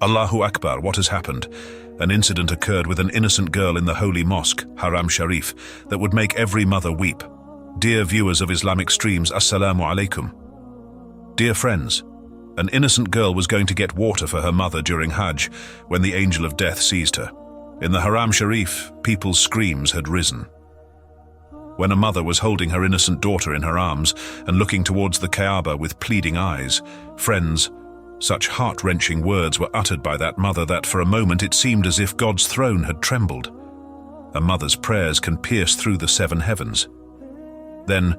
Allahu Akbar, what has happened? An incident occurred with an innocent girl in the holy mosque, Haram Sharif, that would make every mother weep. Dear viewers of Islamic streams, Assalamu alaikum. Dear friends, an innocent girl was going to get water for her mother during Hajj when the angel of death seized her. In the Haram Sharif, people's screams had risen. When a mother was holding her innocent daughter in her arms and looking towards the Kaaba with pleading eyes, friends, such heart-wrenching words were uttered by that mother that for a moment it seemed as if God's throne had trembled. A mother's prayers can pierce through the seven heavens. Then,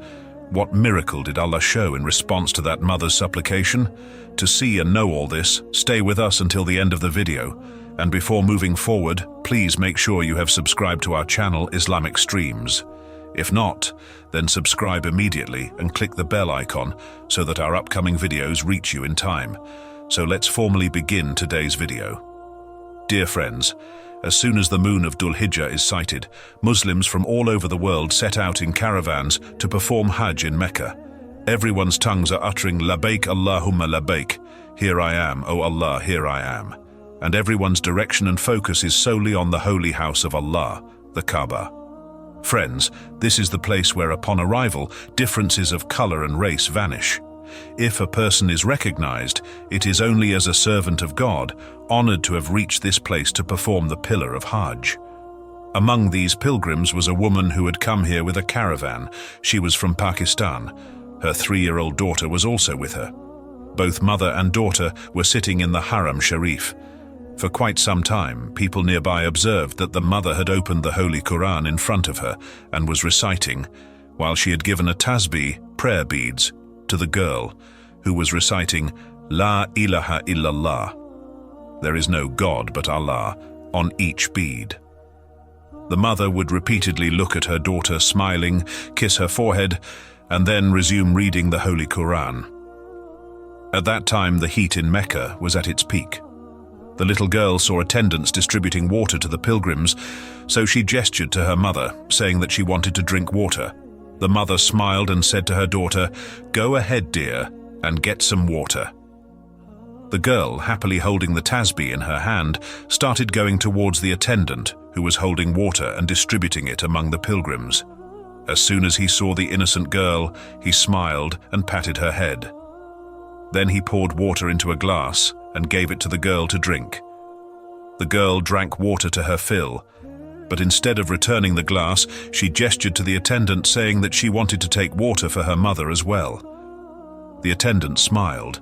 what miracle did Allah show in response to that mother's supplication? To see and know all this, stay with us until the end of the video. And before moving forward, please make sure you have subscribed to our channel Islamic Streams. If not, then subscribe immediately and click the bell icon so that our upcoming videos reach you in time. So let's formally begin today's video. Dear friends, as soon as the moon of Dhul Hijjah is sighted, Muslims from all over the world set out in caravans to perform Hajj in Mecca. Everyone's tongues are uttering Labbaik Allahumma Labbaik, here I am, O Allah, here I am. And everyone's direction and focus is solely on the holy house of Allah, the Kaaba. Friends, this is the place where upon arrival, differences of color and race vanish. If a person is recognized, it is only as a servant of God, honored to have reached this place to perform the pillar of Hajj. Among these pilgrims was a woman who had come here with a caravan. She was from Pakistan. Her 3-year-old daughter was also with her. Both mother and daughter were sitting in the Haram Sharif. For quite some time, people nearby observed that the mother had opened the Holy Quran in front of her and was reciting, while she had given a tasbih, prayer beads, to the girl, who was reciting La ilaha illallah. There is no God but Allah, on each bead. The mother would repeatedly look at her daughter smiling, kiss her forehead, and then resume reading the Holy Quran. At that time, the heat in Mecca was at its peak. The little girl saw attendants distributing water to the pilgrims, so she gestured to her mother, saying that she wanted to drink water. The mother smiled and said to her daughter, "Go ahead, dear, and get some water." The girl, happily holding the tasbih in her hand, started going towards the attendant, who was holding water and distributing it among the pilgrims. As soon as he saw the innocent girl, he smiled and patted her head. Then he poured water into a glass and gave it to the girl to drink. The girl drank water to her fill, but instead of returning the glass, she gestured to the attendant saying that she wanted to take water for her mother as well. The attendant smiled.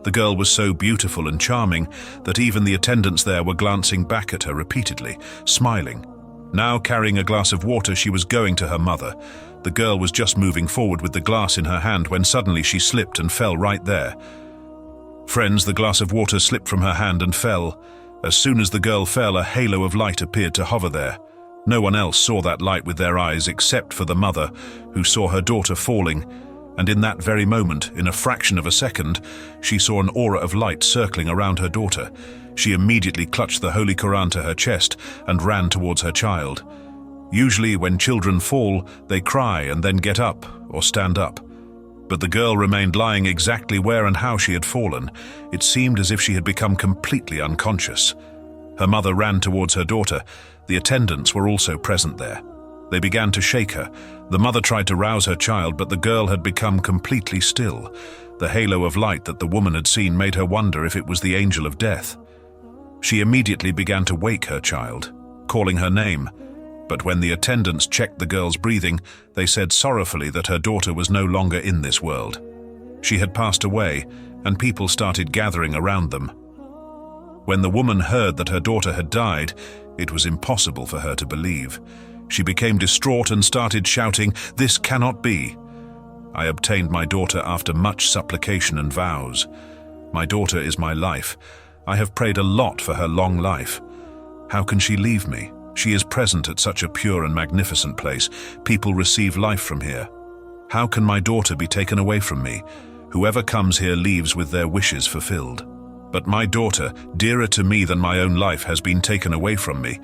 The girl was so beautiful and charming that even the attendants there were glancing back at her repeatedly, smiling. Now carrying a glass of water, she was going to her mother. The girl was just moving forward with the glass in her hand when suddenly she slipped and fell right there. Friends, the glass of water slipped from her hand and fell. As soon as the girl fell, a halo of light appeared to hover there. No one else saw that light with their eyes except for the mother, who saw her daughter falling, and in that very moment, in a fraction of a second, she saw an aura of light circling around her daughter. She immediately clutched the Holy Quran to her chest and ran towards her child. Usually, when children fall, they cry and then get up or stand up. But the girl remained lying exactly where and how she had fallen. It seemed as if she had become completely unconscious. Her mother ran towards her daughter. The attendants were also present there. They began to shake her. The mother tried to rouse her child, but the girl had become completely still. The halo of light that the woman had seen made her wonder if it was the angel of death. She immediately began to wake her child, calling her name. But when the attendants checked the girl's breathing, they said sorrowfully that her daughter was no longer in this world. She had passed away, and people started gathering around them. When the woman heard that her daughter had died, it was impossible for her to believe. She became distraught and started shouting, "This cannot be. I obtained my daughter after much supplication and vows. My daughter is my life. I have prayed a lot for her long life. How can she leave me? She is present at such a pure and magnificent place. People receive life from here. How can my daughter be taken away from me? Whoever comes here leaves with their wishes fulfilled. But my daughter, dearer to me than my own life, has been taken away from me.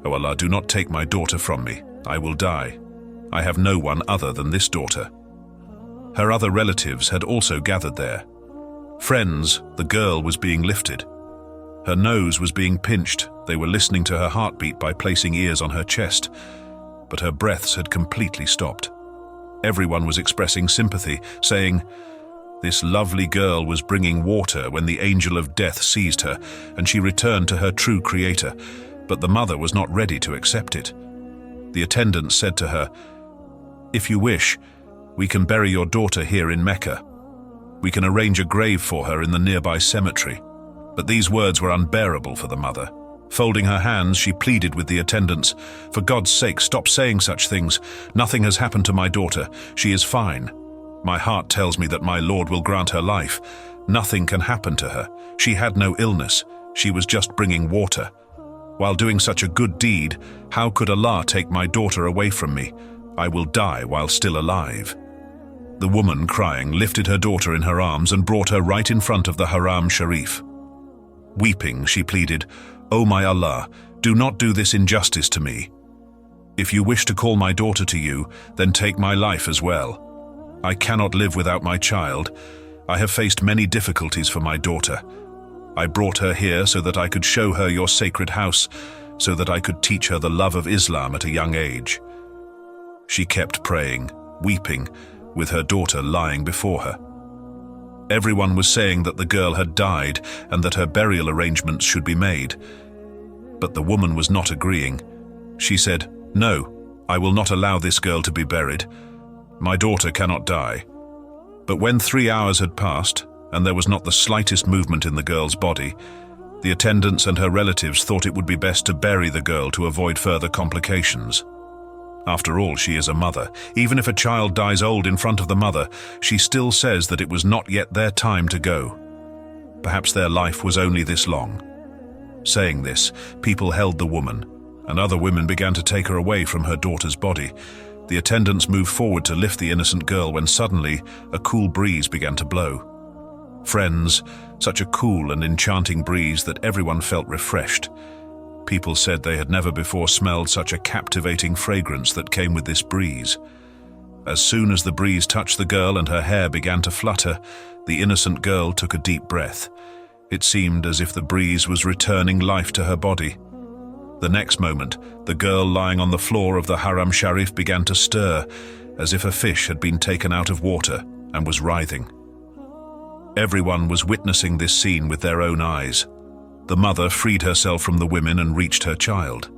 O Allah, do not take my daughter from me. I will die. I have no one other than this daughter." Her other relatives had also gathered there. Friends, the girl was being lifted. Her nose was being pinched. They were listening to her heartbeat by placing ears on her chest, but her breaths had completely stopped. Everyone was expressing sympathy, saying, "This lovely girl was bringing water when the angel of death seized her, and she returned to her true creator, but the mother was not ready to accept it." The attendant said to her, "If you wish, we can bury your daughter here in Mecca. We can arrange a grave for her in the nearby cemetery." But these words were unbearable for the mother. Folding her hands, she pleaded with the attendants, "For God's sake, stop saying such things. Nothing has happened to my daughter. She is fine. My heart tells me that my Lord will grant her life. Nothing can happen to her. She had no illness. She was just bringing water. While doing such a good deed, how could Allah take my daughter away from me? I will die while still alive." The woman, crying, lifted her daughter in her arms and brought her right in front of the Haram Sharif. Weeping, she pleaded, "O my Allah, do not do this injustice to me. If you wish to call my daughter to you, then take my life as well. I cannot live without my child. I have faced many difficulties for my daughter. I brought her here so that I could show her your sacred house, so that I could teach her the love of Islam at a young age." She kept praying, weeping, with her daughter lying before her. Everyone was saying that the girl had died and that her burial arrangements should be made. But the woman was not agreeing. She said, "No, I will not allow this girl to be buried. My daughter cannot die." But when 3 hours had passed, and there was not the slightest movement in the girl's body, the attendants and her relatives thought it would be best to bury the girl to avoid further complications. After all, she is a mother. Even if a child dies old in front of the mother, she still says that it was not yet their time to go. Perhaps their life was only this long. Saying this, people held the woman, and other women began to take her away from her daughter's body. The attendants moved forward to lift the innocent girl when suddenly a cool breeze began to blow. Friends, such a cool and enchanting breeze that everyone felt refreshed. People said they had never before smelled such a captivating fragrance that came with this breeze. As soon as the breeze touched the girl and her hair began to flutter, the innocent girl took a deep breath. It seemed as if the breeze was returning life to her body. The next moment, the girl lying on the floor of the Haram Sharif began to stir, as if a fish had been taken out of water and was writhing. Everyone was witnessing this scene with their own eyes. The mother freed herself from the women and reached her child.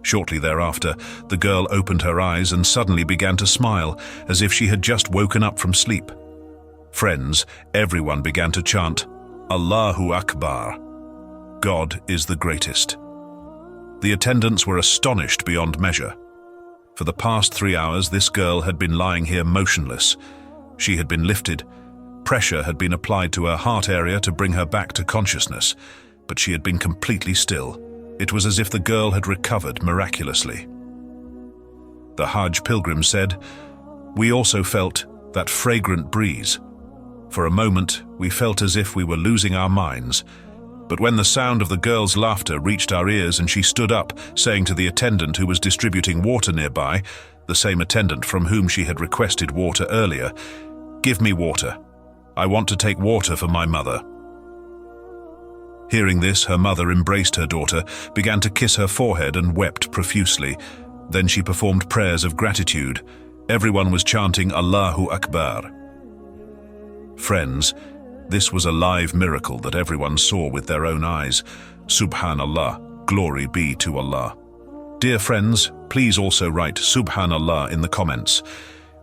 Shortly thereafter, the girl opened her eyes and suddenly began to smile, as if she had just woken up from sleep. Friends, everyone began to chant, "Allahu Akbar." God is the greatest. The attendants were astonished beyond measure. For the past 3 hours, this girl had been lying here motionless. She had been lifted. Pressure had been applied to her heart area to bring her back to consciousness, but she had been completely still. It was as if the girl had recovered miraculously. The Hajj pilgrim said, "We also felt that fragrant breeze. For a moment, we felt as if we were losing our minds. But when the sound of the girl's laughter reached our ears and she stood up, saying to the attendant who was distributing water nearby, the same attendant from whom she had requested water earlier, 'Give me water. I want to take water for my mother.'" Hearing this, her mother embraced her daughter, began to kiss her forehead and wept profusely. Then she performed prayers of gratitude. Everyone was chanting Allahu Akbar. Friends, this was a live miracle that everyone saw with their own eyes. Subhanallah, glory be to Allah. Dear friends, please also write Subhanallah in the comments.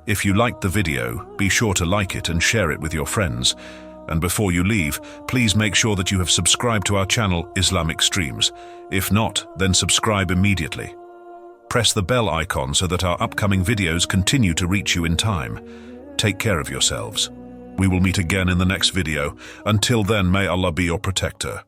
If you liked the video, be sure to like it and share it with your friends. And before you leave, please make sure that you have subscribed to our channel, Islamic Streams. If not, then subscribe immediately. Press the bell icon so that our upcoming videos continue to reach you in time. Take care of yourselves. We will meet again in the next video. Until then, may Allah be your protector.